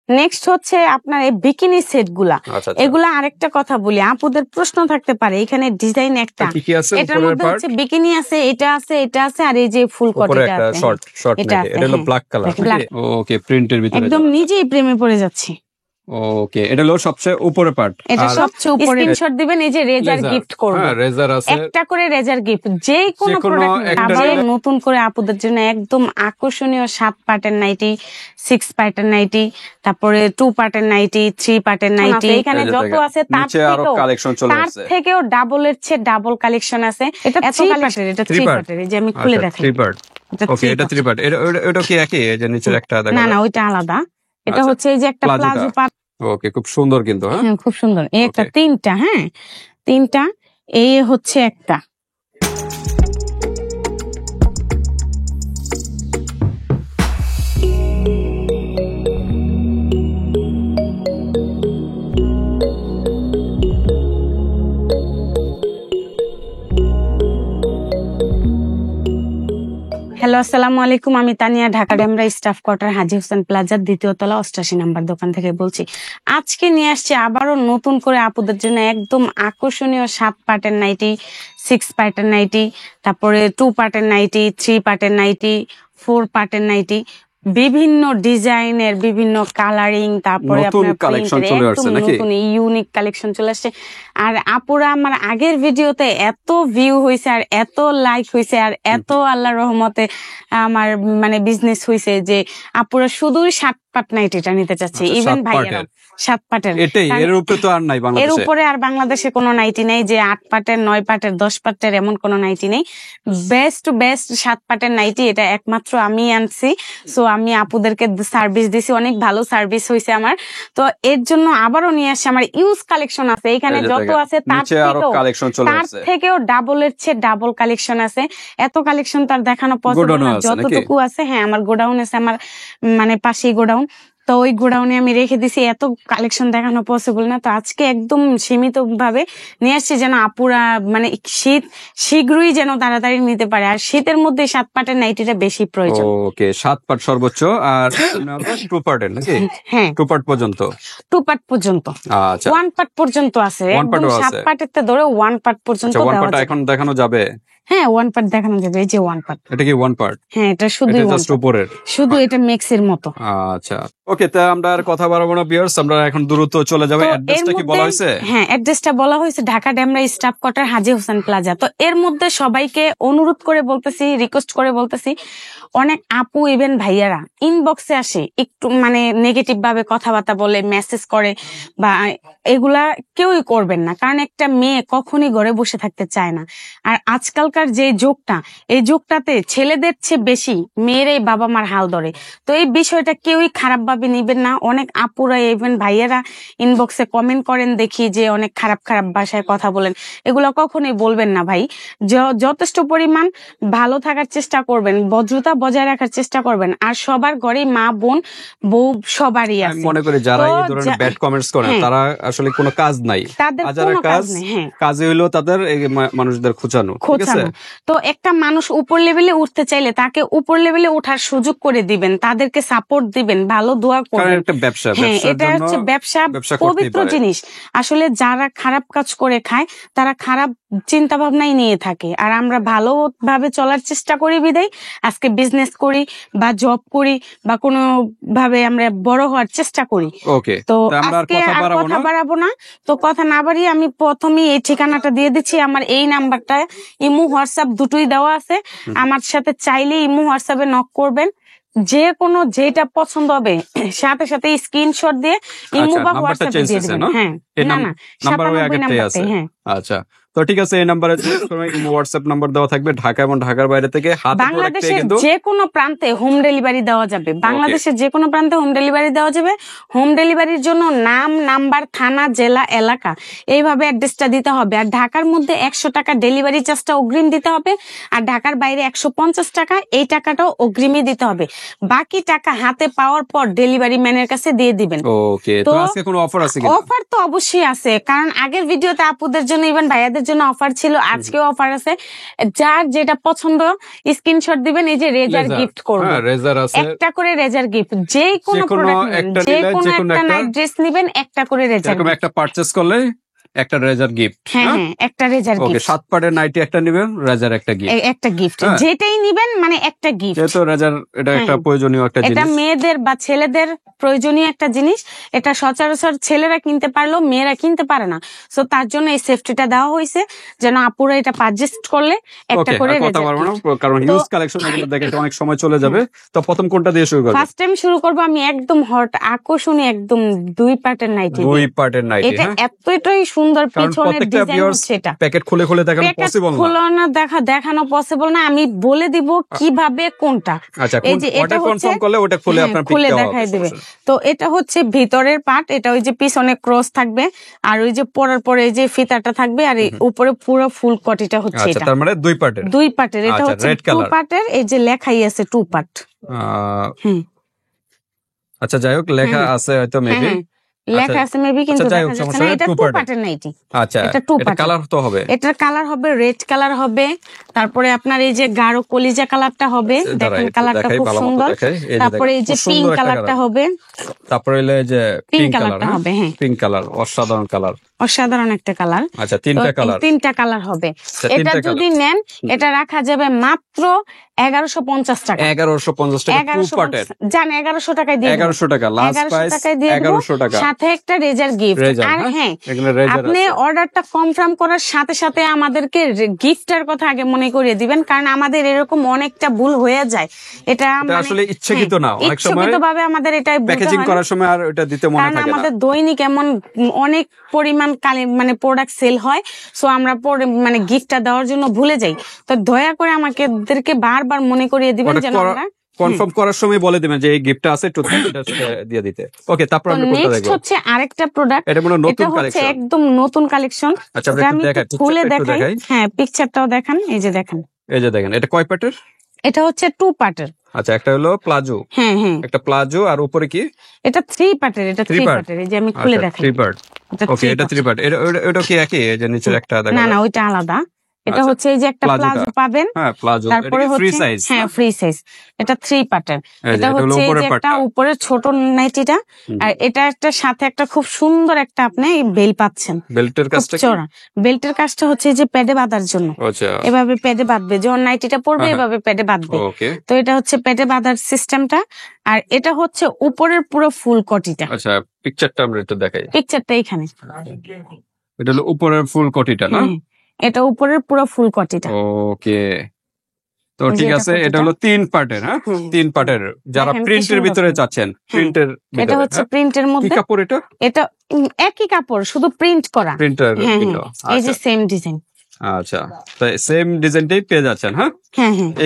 Next হচ্ছে আপনার এই বিকিনি সেট গুলা। এগুলা আরেকটা কথা বলি, আপুদের প্রশ্ন থাকতে পারে এখানে ডিজাইন একটা, এটার মধ্যে হচ্ছে বিকিনি আছে, এটা আছে, এটা আছে, আর এই যে ফুল কট এটা আছে, এটা হলো ব্ল্যাক কালার। ওকে, প্রিন্টের ভিতরে একদম নিজেই প্রেমে পড়ে যাচ্ছি। ওকে, এটা হলো সবচেয়ে উপরে পার্ট, এটা সবচেয়ে উপরে। স্ক্রিনশট দিবেন, এই যে রেজার গিফট করব। হ্যাঁ, রেজার আছে, একটা করে রেজার গিফট, যে কোনো প্রোডাক্ট। আবার নতুন করে আপুদের জন্য একদম আকর্ষণীয় 7 পার্টের নাইটি, 6 পার্টের নাইটি, তারপরে 2 পার্টের নাইটি, 3 পার্টের নাইটি, এখানে যত আছে তার থেকেও ডাবলের চেয়ে ডাবল কালেকশন আছে। এটা 3 পার্টের, এটা 3 পার্টের, এই যে আমি খুলে দেখাই। 3 পার্ট। ওকে, এটা 3 পার্ট। এটা কি একই, এই যে নিচের একটা দেখা? না না, ওইটা আলাদা। এটা হচ্ছে এই যে একটা প্লাজো পার্ট। ওকে, খুব সুন্দর কিন্তু। হ্যাঁ, খুব সুন্দর। এই একটা 3টা, হ্যাঁ 3টা, এই হচ্ছে একটা। হ্যালো, আসসালামু আলাইকুম। আমি তানিয়া, ঢাকা ডেমরা স্টাফ কোয়ার্টার হাজী হোসেন প্লাজার 2য় তলা 88 নাম্বার দোকান থেকে বলছি। আজকে নিয়ে আসছি আবারও নতুন করে আপুদের জন্য একদম আকর্ষণীয় 7 পার্টের নাইটি, 6 পার্টের নাইটি, তারপরে 2 পার্টের নাইটি, 3 পার্টের নাইটি, 4 পার্টের নাইটি, বিভিন্ন ডিজাইনের, বিভিন্ন কালারিং, তারপরে নতুন ইউনিক কালেকশন চলে আসছে। আর আপুরা আমার আগের ভিডিওতে এত ভিউ হয়েছে, আর এত লাইক হয়েছে, আর এত আল্লাহর রহমতে আমার মানে বিজনেস হয়েছে যে আপুরা শুধুই 7 পার্ট নাইটিটা নিতে চাচ্ছে। ইভেন ভাইয়ারা 7 পার্টের, এর উপরে তো আর নাই বাংলাদেশে। এর উপরে আর বাংলাদেশে কোনো নাইটি নেই যে 8 পার্টের, 9 পার্টের, 10 পার্টের, এমন কোনো নাইটি নেই। বেস্ট 7 পার্টের নাইটি এটা একমাত্র আমি আনছি। সো আমি আপুদেরকে সার্ভিস দিছি, অনেক ভালো সার্ভিস হয়েছে আমার। তো এর জন্য আবারও নিয়ে আসছে আমার ইউজ কালেকশন আছে। এখানে যত আছে তার থেকেও ডাবলের চেয়ে ডাবল কালেকশন আছে। এত কালেকশন তার দেখানো পসিবল না, যতটুকু আছে। হ্যাঁ, আমার গোডাউন আছে, আমার মানে পাশেই গোডাউন, তো ওই গোডাউনে আমি রেখে দিছি। এত কালেকশন দেখানো পসিবল না, তো আজকে একদম সীমিত ভাবে নিয়ে আসছি যেন আপুরা মানে শীত শীঘ্রই যেন তাড়াতাড়ি নিতে পারে। আর শীতের মধ্যে 7 পার্টের নাইটিটা বেশি প্রয়োজন। ওকে, 7 পার্ট সর্বোচ্চ, আর 2 পার্টের নাকি? হ্যাঁ, 2 পার্ট পর্যন্ত। 2 পার্ট পর্যন্ত, আচ্ছা 1 পার্ট পর্যন্ত আছে। 7 পার্টের তে ধরে 1 পার্ট পর্যন্ত। 1 পার্ট এখন দেখানো যাবে? হ্যাঁ, 1 পার্ট দেখানো যাবে। এই যে 1 পার্ট। এটা কি 1 পার্ট? হ্যাঁ, এটা শুধু জাস্ট উপরের, শুধু এটা মিক্সের মতো। আচ্ছা, ওকে। তা আমরা আর কথা বাড়াবো না ভিউয়ার্স, আমরা এখন দ্রুত চলে যাব। অ্যাড্রেসটা কি বলা হয়েছে? হ্যাঁ, অ্যাড্রেসটা বলা হয়েছে ঢাকা ডেমরা স্টাফ কোয়ার্টার হাজী হোসেন প্লাজা। তো এর মধ্যে সবাইকে অনুরোধ করে বলতেছি, রিকোয়েস্ট করে বলতেছি, অনেক আপু ইভেন ভাইয়ারা ইনবক্সে আসে, একটু মানে নেগেটিভ ভাবে কথাবার্তা বলে, মেসেজ করে, বা এগুলা কেউই করবেন না। কারণ একটা মেয়ে কখনই ঘরে বসে থাকতে চায় না। আর আজকালকার যে যুগটা, এই যুগটাতে ছেলেদের চেয়ে বেশি মেয়েরাই বাবা মার হাল ধরে। তো এই বিষয়টা কেউই খারাপ ভাবে নিবেন না। অনেক আপুরা ইভেন ভাইয়ারা ইনবক্সে কমেন্ট করেন, দেখি যে অনেক খারাপ খারাপ ভাষায় কথা বলেন। এগুলো কখনোই বলবেন না ভাই। যথেষ্ট পরিমাণ ভালো থাকার চেষ্টা করবেন, ভদ্রতা বজায় রাখার চেষ্টা করবেন। আর সবার ঘরেই মা, বোন, বউ সবারই আছে। মনে করি যারা এই ধরনের ব্যাড কমেন্টস করেন তারা আসলে কোনো কাজ নাই, তাদের কোনো কাজ নেই। হ্যাঁ, কাজে হইলো তাদের মানুষদের খোঁচানো। তো একটা মানুষ উপর লেভেলে উঠতে চাইলে তাকে উপর লেভেলে ওঠার সুযোগ করে দিবেন, তাদেরকে সাপোর্ট দিবেন, ভালো দোয়া করবেন। হ্যাঁ, এটা হচ্ছে ব্যবসা, পবিত্র জিনিস। আসলে যারা খারাপ কাজ করে খায় তারা খারাপ চিন্তা ভাবনাই নিয়ে থাকে। আর আমরা ভালোভাবে চলার চেষ্টা করি বিদায় আজকে বিজনেস করি বা জব করি বা কোনো ভাবে আমরা বড় হওয়ার চেষ্টা করি। তো আজকে আর কথা বাড়াবো না। তো কথা না বাড়িয়ে আমি প্রথমেই এই ঠিকানাটা দিয়ে দিচ্ছি। আমার এই নাম্বারটা ইমো হোয়াটসঅ্যাপ দুটোই দেওয়া আছে। আমার সাথে চাইলে ইমো হোয়াটসঅ্যাপে নক করবেন। যে কোনো যেটা পছন্দ হবে সাথে সাথে স্ক্রিনশট দিয়ে ইমো বা হোয়াটসঅ্যাপে দিয়ে দিবেন। হ্যাঁ, না 97 নাম্বারটাই। হ্যাঁ, আচ্ছা। তো ঠিক আছে, এই নাম্বারে হোয়াটসঅ্যাপ নাম্বার দেওয়া থাকবে। ঢাকা এবং ঢাকার বাইরে থেকে বাংলাদেশের যে কোনো প্রান্তে হোম ডেলিভারি দেওয়া যাবে। বাংলাদেশের যে কোনো প্রান্তে হোম ডেলিভারি দেওয়া যাবে। হোম ডেলিভারির জন্য নাম, নাম্বার, থানা, জেলা, এলাকা এইভাবে অ্যাড্রেসটা দিতে হবে। আর ঢাকার মধ্যে 100 টাকা ডেলিভারি চার্জটা অগ্রিম দিতে হবে। আর ঢাকার বাইরে 150 টাকা, এই টাকাটাও অগ্রিমই দিতে হবে। বাকি টাকা হাতে পাওয়ার পর ডেলিভারি ম্যানের কাছে দিয়ে দিবেন। ওকে, তো আজকে কোনো অফার আছে কি? অফার তো অবশ্যই আছে, কারণ আগের ভিডিওতে আপুদের জন্য ইভেন ভাইয়াদের আপনাদের জন্য অফার ছিল, আজকেও অফার আছে। যার যেটা পছন্দ স্ক্রিনশট দিবেন, এই যে রেজার গিফট করব, একটা করে রেজার গিফট, যে কোনো প্রোডাক্ট, যে কোনো একটা নাইট ড্রেস নেবেন, একটা করে রেজার, একটা পারচেজ করলে একটা রেজার গিফট। হ্যাঁ, একটা রেজার গিফট। ওকে, 7 পার্টের নাইটি একটা নেবেন, রেজার একটা গিফট, একটা গিফট, যেটাই নেবেন মানে একটা গিফট। যেহেতু রেজার এটা একটা প্রয়োজনীয় একটা জিনিস, এটা মেয়েদের বা ছেলেদের প্রয়োজনীয় একটা জিনিস। এটা সচরাচর ছেলেরা কিনতে পারলেও মেয়েরা কিনতে পারে না, সো তার জন্য এই সেফটিটা দেওয়া হয়েছে, যেন আপুরা এটা পারচেজ করলে একটা করে রেজার গিফট। কারণ হিউজ কালেকশন, এগুলো দেখে অনেক সময় চলে যাবে। তো প্রথম কোনটা দিয়ে শুরু করব? ফার্স্ট টাইম শুরু করব আমি একদম হট আকর্ষণীয় একদম 2 পার্টের নাইটি। 2 পার্টের নাইটি, এটা এতটাই সুন্দর, পিছনের ডিজাইন সেটা প্যাকেট খুলে খুলে দেখানো পসিবল না, খুলে না দেখানো পসিবল না। আমি বলে দিব কিভাবে কোনটা। আচ্ছা, এই যে এটা কনফার্ম করলে ওটা খুলে আপনার খুলে দেখাই দিবে। তো এটা হচ্ছে ভিতরের পার্ট, এটা ওই যে পিছনে ক্রস থাকবে, আর ওই যে পরার পরে এই যে ফিতাটা থাকবে, আর উপরে পুরো ফুল কটিটা হচ্ছে এটা। তার মানে 2 পার্টের, 2 পার্টের। এটা হচ্ছে 2 পার্টের, এই যে লেখাই আছে 2 পার্ট। আচ্ছা, যাই হোক, লেখা আছে হয়তো মেবি, লেখা আছে মেবি, কিন্তু দেখা যাচ্ছে না। এটা 2 পার্টের নাইটি। আচ্ছা, এটা 2 পার্ট। কালার তো হবে, এটার কালার হবে রেড কালার হবে, তারপরে আপনার এই যে গাঢ় কলিজা কালারটা হবে, দেখেন কালারটা খুব সুন্দর। তারপরে এই যে পিঙ্ক কালারটা হবে, তারপরে এই যে পিঙ্ক কালারটা হবে। হ্যাঁ, পিঙ্ক কালার অসাধারণ কালার, অসাধারণ একটা কালার। আচ্ছা, তিনটা কালার হবে। এটা যদি নেন, এটা রাখা যাবে মাত্র 1150 টাকা। 1150 টাকা, 2 পার্টের। জান 1100 টাকায় দিয়ে 1100 টাকা লাস্ট প্রাইস, 1100 টাকা, সাথে একটা রেজার গিফট। আর হ্যাঁ, আপনি অর্ডারটা কনফার্ম করার সাথে সাথে আমাদেরকে গিফটের কথা আগে মনে করিয়ে দিবেন, কারণ আমাদের এরকম অনেকটা ভুল হয়ে যায়। এটা আসলে ইচ্ছাকৃত না, অনেক সময় ইচ্ছাকৃতভাবে আমাদের এটাই প্যাকেজিং করার সময় আর এটা দিতে মনে থাকে না। আমাদের দৈনিক এমন অনেক পরিমাণ মানে প্রোডাক্ট সেল হয়, সো আমরা মানে গিফটটা দেওয়ার জন্য ভুলে যাই। তো দয়া করে আমাদেরকে বারবার মনে করিয়ে দিবেন যেন আমরা কনফার্ম করার সময় বলে দিবেন যে এই গিফটটা আছে, একটু দিয়ে দিতে। ওকে, তারপর আমরা কোনটা দেখব? নেক্সট হচ্ছে আরেকটা প্রোডাক্ট, এটা মনে নতুন কালেকশন, একদম নতুন কালেকশন। আচ্ছা, আমি খুলে দেখাই। হ্যাঁ, পিকচারটাও দেখান, এই যে দেখেন, এটা কয় পার্টের? এটা হচ্ছে 2 পার্টের। আচ্ছা, একটা হলো প্লাজো, হ্যাঁ, একটা প্লাজো, আর উপরে কি? এটা 3 পার্টের। এটা 3 পার্টের, এই যে আমি খুলে দেখাই। 3 পার্ট। ওকে, এটা 3 পার্ট। এটা কি একই? এই যে নিচের একটা দেখা, না, ওইটা আলাদা। এটা হচ্ছে এই যে একটা প্লাজো পাবেন, প্লাজো, তারপরে ফ্রি সাইজ। হ্যাঁ, ফ্রি সাইজ। এটা 3 পার্টের। এটা হচ্ছে এই যে একটা উপরে ছোট নাইটিটা, আর এটা একটা সাথে একটা খুব সুন্দর একটা আপনি বেল্ট পাচ্ছেন। বেল্টের কাজটা কি? বেল্টের কাজটা হচ্ছে যে প্যাডে বাঁধার জন্য। আচ্ছা, এভাবে প্যাডে বাঁধবে, যখন নাইটিটা পরবে এভাবে প্যাডে বাঁধবে। তো এটা হচ্ছে প্যাডে বাঁধার সিস্টেমটা, আর এটা হচ্ছে উপরের পুরো ফুল কোটিটা। আচ্ছা, পিকচারটা আমরা একটু দেখাই। পিকচারটা এখানে, এটা হলো উপরের ফুল কোটিটা না? এটা উপরের পুরো ফুল কোটিটা। ওকে, তো ঠিক আছে। এটা হলো 3 পার্টের। হ্যাঁ, 3 পার্টের। যারা প্রিন্টের ভিতরে চাচ্ছেন, প্রিন্টের ভিতরে, এটা হচ্ছে প্রিন্টের মধ্যে। কি কাপড় এটা? এটা একই কাপড়, শুধু প্রিন্ট করা। প্রিন্টার, এই যে সেম ডিজাইন। আচ্ছা, তো সেম ডিজাইনটাই পেয়ে যাচ্ছেন। হ্যাঁ,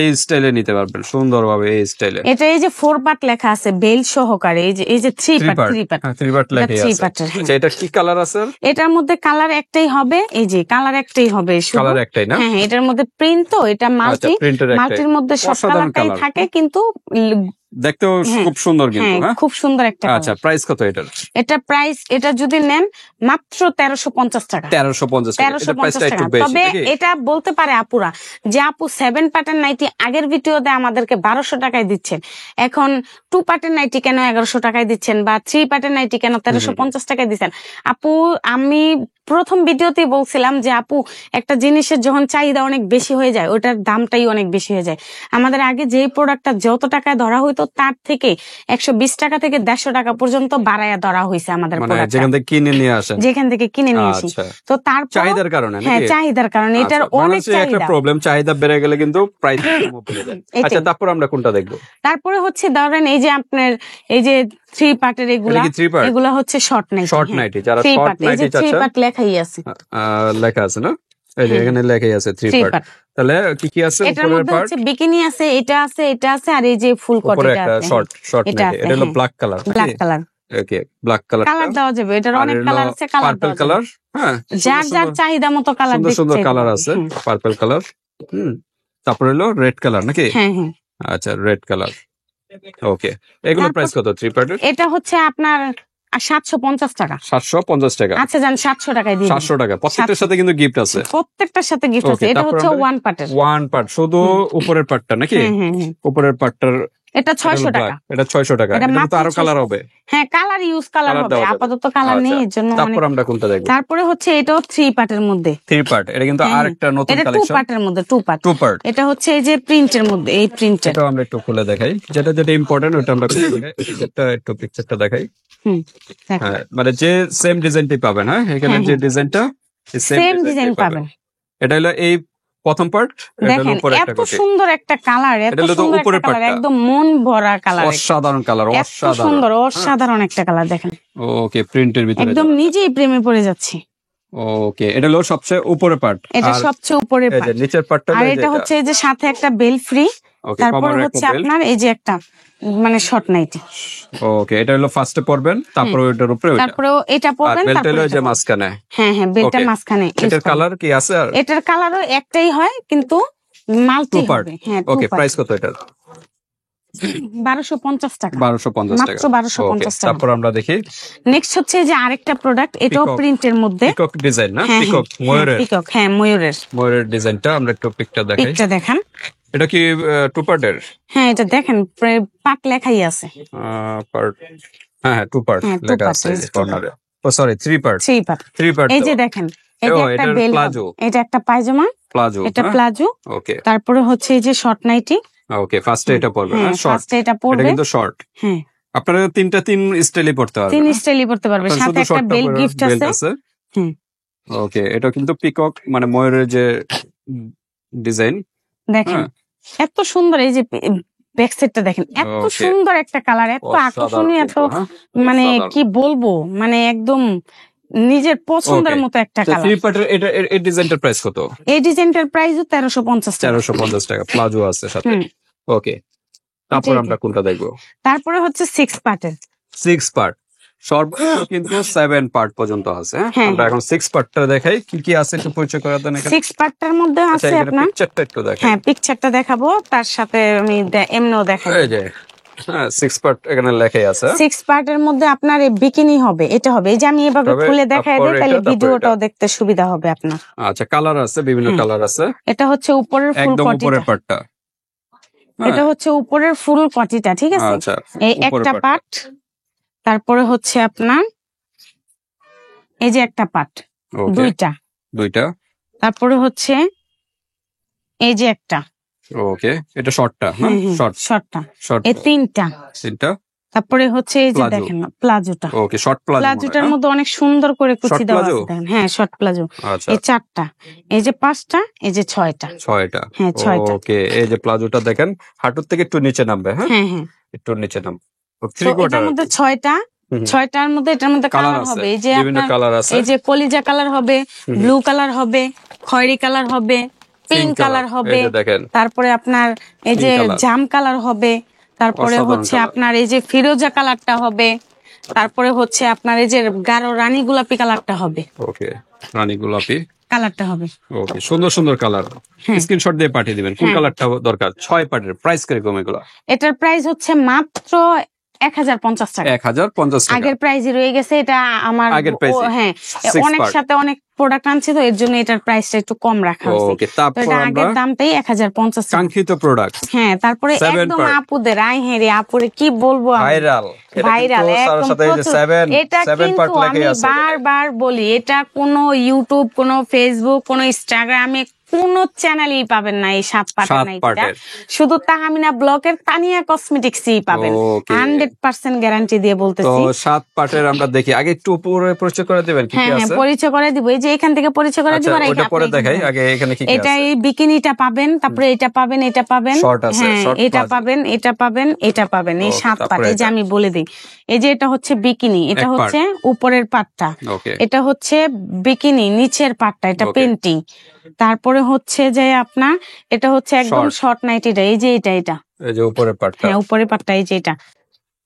এই স্টাইলে নিতে পারবেন সুন্দরভাবে, এই স্টাইলে। এটা এই যে 4 পার্ট লেখা আছে বেল সহকারে, এই যে 3 পার্ট লেখা আছে। আচ্ছা, এটা কি কালার আছে? এটার মধ্যে কালার একটাই হবে, এই যে কালার একটাই হবে, কালার একটাই না? হ্যাঁ, এটার মধ্যে প্রিন্ট, তো এটা মাল্টির মধ্যে সব কালারটাই থাকে, কিন্তু দেখতেও খুব সুন্দর, কিন্তু খুব সুন্দর একটা। আচ্ছা, প্রাইস কত এটার? এটা প্রাইস, এটা যদি নেন মাত্র 1350 টাকা। 1350 টাকা। তবে এটা বলতে পারে আপুরা যে আপু 7 পার্টের নাইটি আগের ভিডিওতে আমাদেরকে 1200 টাকায় দিচ্ছেন, এখন 2 পার্টের নাইটি কেন 1100 টাকায় দিচ্ছেন, বা 3 পার্টের নাইটি কেন 1350 টাকায় দিচ্ছেন? আপু, আমি প্রথম ভিডিওতেই বলছিলাম যে আপু, একটা জিনিসের যখন চাহিদা অনেক বেশি হয়ে যায়, ওটার দামটাই অনেক বেশি হয়ে যায়। আমাদের আগে যেই প্রোডাক্টটা যত টাকায় ধরা হইতো, তার থেকে 120 টাকা থেকে 150 টাকা পর্যন্ত বাড়ায়া ধরা হয়েছে আমাদের, যেখান থেকে কিনে নিয়ে আসি। তো তার চাহিদার কারণে, হ্যাঁ, চাহিদার কারণে এটার অনেক একটা প্রবলেম, চাহিদা বেড়ে গেলে কিন্তু প্রাইস কমে যায়। আচ্ছা, তারপর আমরা কোনটা দেখবো? তারপরে হচ্ছে ধরেন এই যে আপনার এই যে 3 পার্টের এগুলা হচ্ছে শর্ট নাইটি। যারা শর্ট নাইটি চাচ্ছেন, 3 পার্ট লেখাই আছে, লেখা আছে না? এই যে এখানে লেখাই আছে 3 পার্ট। তাহলে কি আছে? উপরের পার্ট হচ্ছে বিকিনি আছে, এটা আছে, আর এই যে ফুল কোটিটা আছে। শর্ট নাইটি, এটা হলো ব্ল্যাক কালার। ওকে, ব্ল্যাক কালার দেওয়া যাবে। এটার অনেক কালার আছে, পার্পল কালার। হ্যাঁ, যার চাহিদা মতো কালার দিতে, সুন্দর কালার আছে, পার্পল কালার। তারপর হলো রেড কালার নাকি? হ্যাঁ, আচ্ছা, রেড কালার। ওকে, এগুলো প্রাইস কত 3 পার্টের? এটা হচ্ছে আপনার 750 টাকা। 750 টাকা। আচ্ছা জান 700 টাকায় দিই। 700 টাকা। প্রত্যেকটার সাথে কিন্তু গিফট আছে। প্রত্যেকটার সাথে গিফট আছে। এটা হচ্ছে ওয়ান পার্টের। ওয়ান পার্ট, শুধু উপরের পার্টটা নাকি? উপরের পার্টটার এটা 600 টাকা। এটা 600 টাকা। এটা তো আরো কালার হবে। হ্যাঁ, কালার হবে। আপাতত কালার নেই, এর জন্য। তারপর আমরা কোনটা দেখব? তারপরে হচ্ছে এটাও 3 পার্টের মধ্যে। 3 পার্ট। এটা কিন্তু আরেকটা নতুন কালেকশন। এটা 2 পার্টের মধ্যে, 2 পার্ট। 2 পার্ট। এটা হচ্ছে এই যে প্রিন্টের মধ্যে, এই প্রিন্টের। এটা আমরা একটু খুলে দেখাই। যেটা ইম্পর্টেন্ট ওটা আমরা খুলে দেখাই। এটা একটু পিকচারটা দেখাই। হ্যাঁ, মানে যে সেম ডিজাইনটাই পাবেন। হ্যাঁ, এখানে যে ডিজাইনটা সেম ডিজাইন পাবেন। এটা হলো এই প্রথম পার্ট। এটা হলো উপরে একটা এত সুন্দর একটা কালার, এত সুন্দর একটা কালার, একদম মন ভরা কালার, অসাধারণ কালার, সুন্দর অসাধারণ একটা কালার। দেখেন, ওকে, প্রিন্টের ভিতরে একদম নিজেই প্রেমে পড়ে যাচ্ছি। ওকে, এটা হলো সবচেয়ে উপরের পার্ট। এটা সবচেয়ে উপরের পার্ট। নিচের পার্টটা, আর এটা হচ্ছে এই যে সাথে একটা বেল ফ্রি। তারপর হচ্ছে আপনার এই যে একটা মানে শর্ট নাইটি। ওকে, এটা হলো ফার্স্টে পরবেন, তারপর ওটার উপরে ওটা, তারপর এটা পরবেন, তারপর এটা যে মাঝখানে। হ্যাঁ, বেলটার মাঝখানে। এটার কালার কি আছে? আর এটার কালারও একটাই হয়, কিন্তু মাল্টি হবে। হ্যাঁ, ওকে, প্রাইস কত এটা? 1250 টাকা। 1250 টাকা, মাত্র 1250 টাকা। তারপর আমরা দেখি নেক্সট হচ্ছে যে আরেকটা প্রোডাক্ট, এটাও প্রিন্টের মধ্যে। পিকক ডিজাইন না? পিকক, ময়ূরের। পিকক, হ্যাঁ, ময়ূরের ডিজাইনটা আমরা একটু পিকটা দেখাই। পিকটা দেখান। এটা কি 2 পার্টের? হ্যাঁ, এটা দেখেন পার্ট লেখাই আছে। পার্ট, হ্যাঁ 2 পার্ট লেখা আছে কর্নারে। ও সরি, 3 পার্ট। 3 পার্ট। এই যে দেখেন, এটা একটা বেল, এটা একটা পায়জামা, এটা প্লাজো। ওকে, তারপরে হচ্ছে এই যে শর্ট নাইটি। ওকে, ফার্স্টে এটা পরবে না? ফার্স্টে এটা পরবে, এটা কিন্তু শর্ট। হ্যাঁ, আপনারা তিন স্টাইলে পড়তে পারবেন। 3 স্টাইলে পড়তে পারবে, সাথে একটা বেল গিফট আছে। ওকে, এটা কিন্তু পিকক মানে ময়ূরের যে ডিজাইন। দেখেন এত সুন্দর, এই যে ব্যাক সাইডটা দেখেন, এত সুন্দর একটা কালার, এত আকর্ষণীয়, এত মানে কি বলবো, মানে একদম নিজের পছন্দের মতো একটা কালার। 3 পার্টের এই ডিজাইনটার প্রাইস কত? এই ডিজাইনটার প্রাইসও 1350 টাকা। 1350 টাকা, প্লাজো আছে সাথে। ওকে, তারপর আমরা কোনটা দেখবো? তারপরে হচ্ছে 6 পার্টের। 6 পার্ট, সর্বোচ্চ কিন্তু 7 পার্ট পর্যন্ত আছে। আমরা এখন 6 পার্টটা দেখাই, কি কি আছে একটু পরিচয় করে দেন। 6 পার্টটার মধ্যে আছে আপনার পিকচারটা একটু দেখাই। হ্যাঁ, পিকচারটা দেখাবো, তার সাথে আমি এমনও দেখাই। এই যে 6 পার্ট এখানে লেখাই আছে। 6 পার্টের মধ্যে আপনার এই বিকিনি হবে, এটা হবে। এই যে আমি এভাবে খুলে দেখাই দেই, তাহলে ভিডিওটাও দেখতে সুবিধা হবে আপনার। আচ্ছা, কালার আছে, বিভিন্ন কালার আছে। এটা হচ্ছে উপরের ফুল একদম উপরের পার্টটা। এটা হচ্ছে উপরের ফুল কটিটা, ঠিক আছে? আচ্ছা, এই একটা পার্ট, তারপরে হচ্ছে আপনার এই যে একটা পার্ট, দুইটা, তারপরে হচ্ছে এই যে একটা। ওকে, এটা শর্টটা না? শর্টটা, এই তিনটা। তারপরে হচ্ছে এই যে দেখেন প্লাজোটা। ওকে, শর্ট প্লাজো। প্লাজোটার মধ্যে অনেক সুন্দর করে কুচি দেওয়া আছে, দেখেন। হ্যাঁ, শর্ট প্লাজো। এই 4টা, এই যে 5টা, এই যে 6টা। হ্যাঁ, 6টা। ওকে, এই যে প্লাজোটা দেখেন, হাঁটুর থেকে একটু নিচে নামবে। হ্যাঁ, একটু নিচে নাম। এটার মধ্যে 6টার মধ্যে এটার মধ্যে কালার হবে। এই যে আপনার এই যে কলিজা কালার হবে, ব্লু কালার হবে, খয়েরি কালার হবে, পিঙ্ক কালার হবে, তারপরে আপনার এই যে জাম কালার হবে, তারপরে হচ্ছে আপনার এই যে ফিরোজা কালারটা হবে, তারপরে হচ্ছে আপনার এই যে গাঢ় রানী গোলাপি কালারটা হবে। ওকে, রানী গোলাপি কালারটা হবে। ওকে, সুন্দর সুন্দর কালার। স্ক্রিনশট দিয়ে পাঠিয়ে দিবেন কোন কালারটা দরকার। 6 পার্টের প্রাইস কিরকম এগুলো? এটার প্রাইস হচ্ছে মাত্র 1050 টাকা। 1050 টাকা আগের প্রাইসই রয়ে গেছে। এটা আমার হ্যাঁ, অনেক সাথে অনেক প্রোডাক্ট আনছি, তো এর জন্য এটার প্রাইসটা একটু কম রাখা হয়েছে। ওকে, তারপর এটা আগের দামটাই 1050 টাকা। কাঙ্ক্ষিত প্রোডাক্ট। হ্যাঁ, তারপরে একদম আপুদের আই হ্যাঁ রে, আপুরে কি বলবো, ভাইরাল এটা কিন্তু আমি বারবার বলি, এটা কোনো ইউটিউব, কোনো ফেসবুক, কোনো ইনস্টাগ্রামে কোনো চ্যানেলই পাবেন না এই 7 পার্টের নাইটিটা। শুধু তাহমিনা ব্লকের তানিয়া কসমেটিক্সই পাবেন, 100% গ্যারান্টি দিয়ে বলতেছি। তো 7 পার্টের আমরা দেখি, আগে একটু পুরো পরিচয় করে দিবেন কি কি আছে? পরিচয় করে দিব। এই যে এখান থেকে পরিচয় করে দিব, আর এটা পরে দেখাই। আগে এখানে কি কি আছে? এটা এই বিকিনিটা পাবেন, তারপরে এটা পাবেন, এটা পাবেন, এটা পাবেন, এটা পাবেন, এটা পাবেন। এই 7 পার্ট। এই যে আমি বলে দিই, এই যে এটা হচ্ছে বিকিনি, এটা হচ্ছে উপরের পার্টটা, এটা হচ্ছে বিকিনি নিচের পার্টটা, এটা পেন্টিং। তারপরে হচ্ছে যে আপনার এটা হচ্ছে একদম শর্ট নাইটিটা, এই যে এটা এই যে উপরের পার্টটা। হ্যাঁ, উপরের পার্টটা এই যে এটা।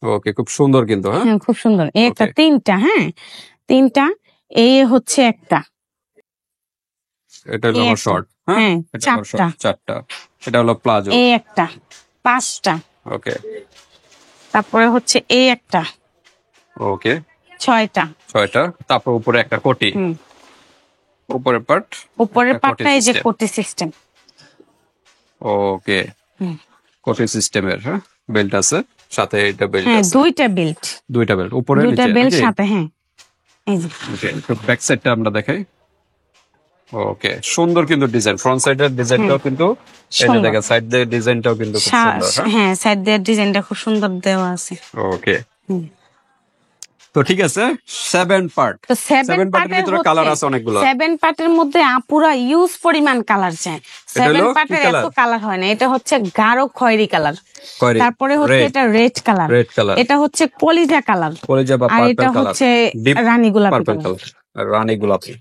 ওকে, খুব সুন্দর কিন্তু। হ্যাঁ, খুব সুন্দর। এই একটা 3টা, হ্যাঁ 3টা। এই হচ্ছে একটা, এটা হলো শর্ট। হ্যাঁ, 4টা। এটা হলো প্লাজো। এই একটা 5টা। ওকে, তারপরে হচ্ছে এই একটা। ওকে, 6টা। তারপর উপরে একটা কোটি, উপরের পার্টটা এই যে কোটি সিস্টেম। ওকে, কোটি সিস্টেমের বেল্ট আছে সাথে, এটা বেল্ট আছে, দুইটা বেল্ট উপরে নিচে, বেল্ট সাথে। হ্যাঁ, এই যে একটু ব্যাক সাইডটা আমরা দেখাই। ওকে, সুন্দর কিন্তু ডিজাইন, ফ্রন্ট সাইডের ডিজাইনটাও কিন্তু এই যে দেখেন, সাইড দিয়ে ডিজাইনটাও কিন্তু খুব সুন্দর। হ্যাঁ, সাইড দিয়ে ডিজাইনটা খুব সুন্দর দেওয়া আছে। ওকে, তো ঠিক আছে, 7 পার্ট। তো 7 পার্টের ভিতরে কালার আছে অনেকগুলো। 7 পার্টের মধ্যে আপুরা ইউজ পরিমাণ কালার চায়। 7 পার্টের এত কালার হয় না। এটা হচ্ছে গাঢ় খয়েরি কালার, তারপরে হচ্ছে এটা রেড কালার, এটা হচ্ছে কলিজা কালার, আর এটা হচ্ছে রানী গোলাপি কালার, রানী গোলাপি।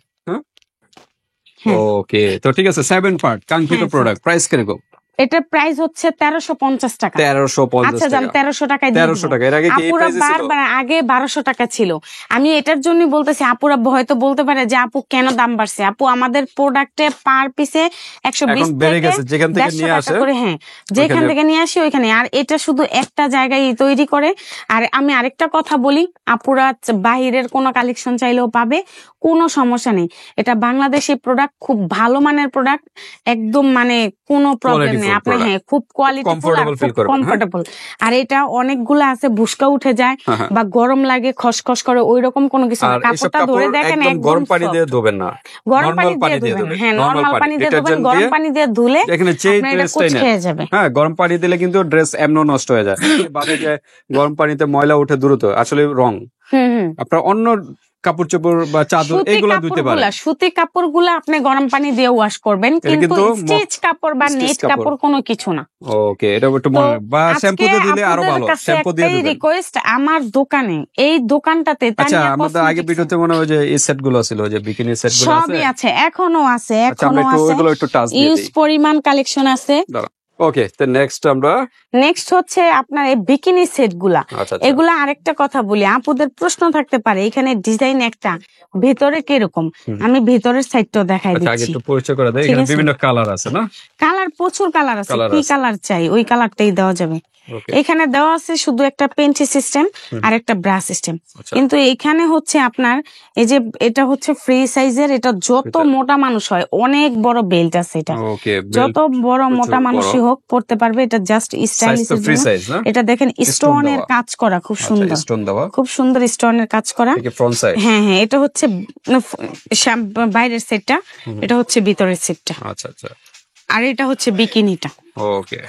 ওকে, তো ঠিক আছে, 7 পার্ট কাঙ্ক্ষিত প্রোডাক্ট। প্রাইস কিরকম? এটার প্রাইস হচ্ছে 1350 টাকা। 1350 আচ্ছা, জান 1300 টাকায় 1300 টাকা। এর আগে কি এই প্রাইসে ছিল? আগে 1200 টাকা ছিল। আমি এটার জন্যই বলতেছি, আপুরা হয়তো বলতে পারে যে আপু কেন দাম বাড়ছে। আপু, আমাদের প্রোডাক্টে পার পিসে 120 থেকে যেখান থেকে নিয়ে আসে করে, হ্যাঁ, যেখান থেকে নিয়ে আসি ওইখানে। আর এটা শুধু একটা জায়গায় তৈরি করে। আর আমি আরেকটা কথা বলি, আপুরা বাহিরের কোনো কালেকশন চাইলেও পাবে, কোনো সমস্যা নেই। এটা বাংলাদেশি প্রোডাক্ট, খুব ভালো মানের প্রোডাক্ট, একদম মানে কোনো প্রবলেম নেই। আপনি খুব কোয়ালিটিফুল আর খুব কমফোর্টেবল। আর এটা অনেকগুলো আছে বুশকা উঠে যায় বা গরম লাগে, খসখস করে, ওইরকম কোনো কিছু না। কাপড়টা ধরে দেখেন, একদম গরম পানি দিয়ে ধোবেন না, গরম পানি দিয়ে ধোবেন। হ্যাঁ, নরমাল পানি দিয়ে ধোবেন, গরম পানি দিয়ে ধুলে এখানে খেয়ে যাবে। হ্যাঁ, গরম পানি দিলে কিন্তু ড্রেস এমন নষ্ট হয়ে যায়। বাদে যে গরম পানিতে ময়লা উঠে দ্রুত, আসলে রং। আপনার অন্য কাপড় চোপড় বা চাদর এগুলো ধুতে পারেন। সুতি কাপড়গুলো আপনি গরম পানি দিয়ে ওয়াশ করবেন, কিন্তু স্টিচ কাপড় বা নেট কাপড় কোনো কিছু না। ওকে, এটা একটু বা শ্যাম্পু দিয়ে দিলে আরো ভালো। শ্যাম্পু দিয়ে দিবেন। রিকোয়েস্ট, আমার দোকানে, এই দোকানটাতে আচ্ছা, আমাদের আগে ভিডিওতে মনে হয় যে এই সেটগুলো ছিল, যে বিকিনি সেটগুলো আছে, সবই আছে, এখনো আছে। ওগুলো একটু টাচ দিয়ে দিই। ইউজ পরিমাণ কালেকশন আছে। ওকে, তো নেক্সট হচ্ছে আপনার এই বিকিনি সেট গুলা। এগুলা আরেকটা কথা বলি, আপুদের প্রশ্ন থাকতে পারে, এখানে ডিজাইন একটা, ভিতরে কিরকম। আমি ভিতরের সাইডটাও দেখাই দিচ্ছি। আগে একটু পরিচয় করে দেই। এখানে বিভিন্ন কালার আছে না? কালার প্রচুর কালার আছে, কি কালার চাই ওই কালারটাই দেওয়া যাবে। এখানে দেওয়া আছে শুধু একটা পেন্সি সিস্টেম আর একটা ব্রাশ সিস্টেম, কিন্তু এখানে হচ্ছে আপনার এই যে এটা হচ্ছে ফ্রি সাইজের, এটা যত মোটা মানুষ হয়, অনেক বড় বেল্ট আছে, এটা যত বড় মোটা মানুষই হোক পড়তে পারবে। এটা জাস্ট স্টাইলিশের জন্য। এটা দেখেন স্টোনের কাজ করা, খুব সুন্দর, খুব সুন্দর স্টোনের কাজ করা। হ্যাঁ হ্যাঁ, এটা হচ্ছে বাইরের সেটটা, এটা হচ্ছে ভিতরের সেটটা। আচ্ছা আচ্ছা, আর এটা হচ্ছে বিকিনিটা। ওকে,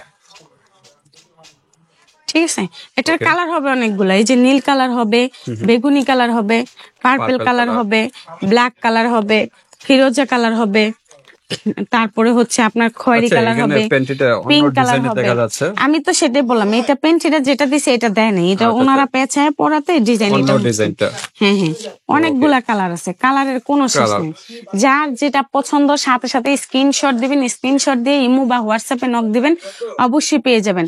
ঠিক আছে। এটার কালার হবে অনেকগুলো, এই যে নীল কালার হবে, বেগুনি কালার হবে, পার্পল কালার হবে, ব্ল্যাক কালার হবে, ফিরোজা কালার হবে, তারপরে হচ্ছে আপনার খয়েরি কালার হবে, পিঙ্ক কালার হবে। আমি তো সেটাই বললাম, এটা পেন্টিটা যেটা দিছে এটা দেয় নাই, এটা ওনারা পেঁচায় পরাতে ডিজাইনটা। হ্যাঁ হ্যাঁ, অনেকগুলা কালার আছে, কালারের কোনো শেষ নেই। যার যেটা পছন্দ সাথে সাথে স্ক্রিনশট দিবেন, স্ক্রিনশট দিয়ে ইমো বা হোয়াটসঅ্যাপে নক দিবেন, অবশ্যই পেয়ে যাবেন।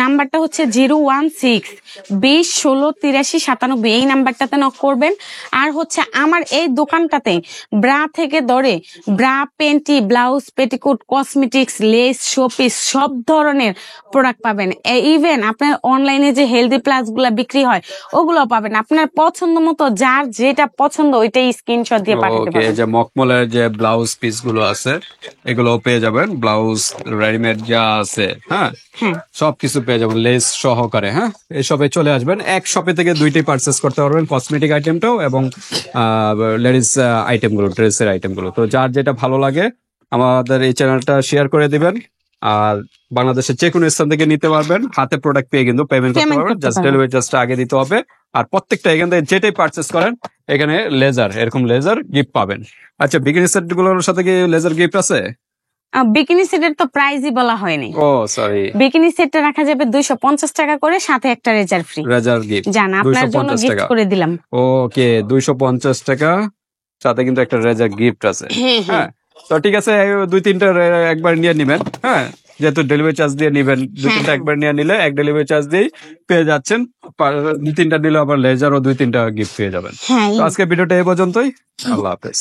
নাম্বারটা হচ্ছে 016-20-16-83-97, এই নাম্বারটাতে নক করবেন। আর হচ্ছে আমার এই দোকানটাতে ব্রা থেকে ধরে bra, panty, blouse, petticoat, cosmetics, lace, showpiece সব ধরনের প্রোডাক্ট পাবেন। ইভেন আপনার অনলাইনে যে হেলদি প্লাস গুলা বিক্রি হয় ওগুলো পাবেন। আপনার পছন্দ মতো যার যেটা পছন্দ ওইটাই স্ক্রিনশট দিয়ে পাঠাতে পারেন। যে মকমলের যে ব্লাউজ পিস গুলো আছে এগুলো পেয়ে যাবেন, ব্লাউজ রেডিমেড যা আছে, হ্যাঁ সবকিছু পেয়ে যাবেন লেস সহকারে। হ্যাঁ, এই শপে চলে আসবেন, এক শপে থেকে দুইটাই পারচেস করতে পারবেন, কসমেটিক আইটেমটাও এবং লেডিস আইটেম গুলো, ড্রেসের আইটেম গুলো। তো যার যেটা ভালো লাগে আমাদের এই চ্যানেলটা শেয়ার করে দিবেন। আর বাংলাদেশের যে কোনো স্থান থেকে নিতে পারবেন, হাতে প্রোডাক্ট পেয়ে কিন্তু পেমেন্ট করতে পারবেন, জাস্ট ডেলিভারি চার্জটা আগে দিতে হবে। আর প্রত্যেকটা এখান থেকে যেটাই পারচেস করেন এখানে লেজার, এরকম লেজার গিফট পাবেন। আচ্ছা, বিকিনি সেট গুলোর সাথে কি লেজার গিফট আছে? বিকিনি সেটের তো প্রাইসই বলা হয়নি। ও সরি, বিকিনি সেটটা রাখা যাবে 250 টাকা করে, সাথে একটা রেজার ফ্রি। রেজার গিফট জান, আপনার জন্য গিফট করে দিলাম। ওকে, 250 টাকা, সাথে কিন্তু একটা রেজার গিফট আছে। হ্যাঁ, তো ঠিক আছে, 2-3টা একবার নিয়ে নিবেন। হ্যাঁ, যেহেতু ডেলিভারি চার্জ দিয়ে নিবেন, 2-3টা একবার নিয়ে নিলে এক ডেলিভারি চার্জ দিয়ে পেয়ে যাচ্ছেন। 2-3টা নিলে আবার লেজার ও 2-3টা গিফট পেয়ে যাবেন। আজকে ভিডিওটা এই পর্যন্তই, আল্লাহ হাফেজ।